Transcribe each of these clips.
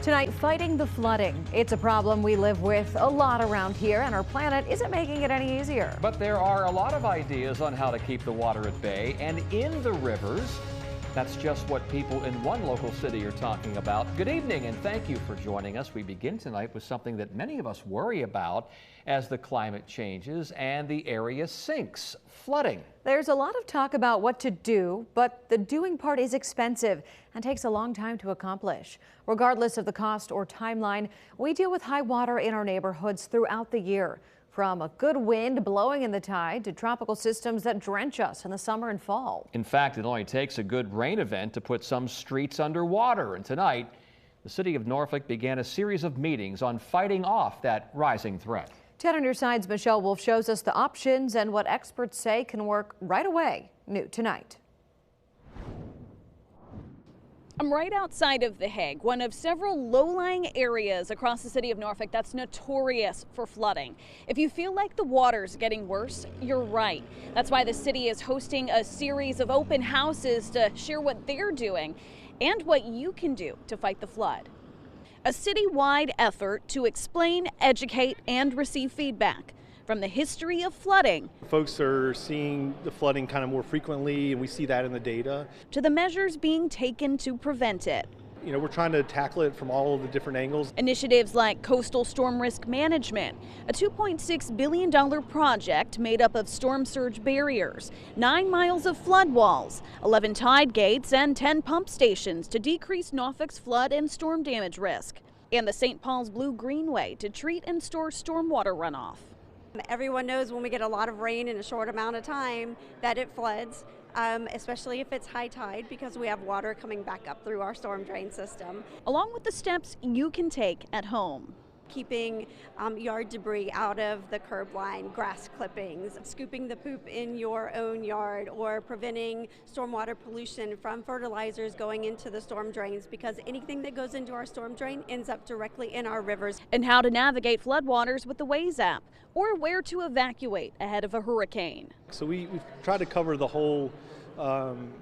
Tonight, fighting the flooding. It's a problem we live with a lot around here, and our planet isn't making it any easier. But there are a lot of ideas on how to keep the water at bay and in the rivers. That's just what people in one local city are talking about. Good evening and thank you for joining us. We begin tonight with something that many of us worry about as the climate changes and the area sinks: flooding. There's a lot of talk about what to do, but the doing part is expensive and takes a long time to accomplish. Regardless of the cost or timeline, we deal with high water in our neighborhoods throughout the year. From a good wind blowing in the tide to tropical systems that drench us in the summer and fall. In fact, it only takes a good rain event to put some streets underwater. And tonight, the city of Norfolk began a series of meetings on fighting off that rising threat. 10 on your side's Michelle Wolf shows us the options and what experts say can work right away. New tonight. I'm right outside of The Hague, one of several low-lying areas across the city of Norfolk that's notorious for flooding. If you feel like the water's getting worse, you're right. That's why the city is hosting a series of open houses to share what they're doing and what you can do to fight the flood. A citywide effort to explain, educate, and receive feedback from the history of flooding. Folks are seeing the flooding kind of more frequently, and we see that in the data. To the measures being taken to prevent it. You know, we're trying to tackle it from all of the different angles. Initiatives like coastal storm risk management, a $2.6 billion project made up of storm surge barriers, 9 miles of flood walls, 11 tide gates, and 10 pump stations to decrease Norfolk's flood and storm damage risk, and the St. Paul's Blue Greenway to treat and store stormwater runoff. Everyone knows when we get a lot of rain in a short amount of time that it floods, especially if it's high tide, because we have water coming back up through our storm drain system. Along with the steps you can take at home. Keeping yard debris out of the curb line, grass clippings, scooping the poop in your own yard, or preventing stormwater pollution from fertilizers going into the storm drains, because anything that goes into our storm drain ends up directly in our rivers. And how to navigate floodwaters with the Waze app, or where to evacuate ahead of a hurricane. So we've tried to cover the whole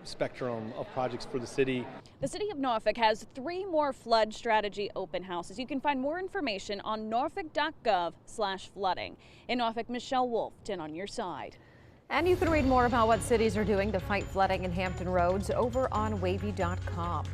spectrum of projects for the city. The city of Norfolk has 3 more flood strategy open houses. You can find more information on norfolk.gov/flooding. In Norfolk, Michelle Wolf, 10 on your side. And you can read more about what cities are doing to fight flooding in Hampton Roads over on wavy.com.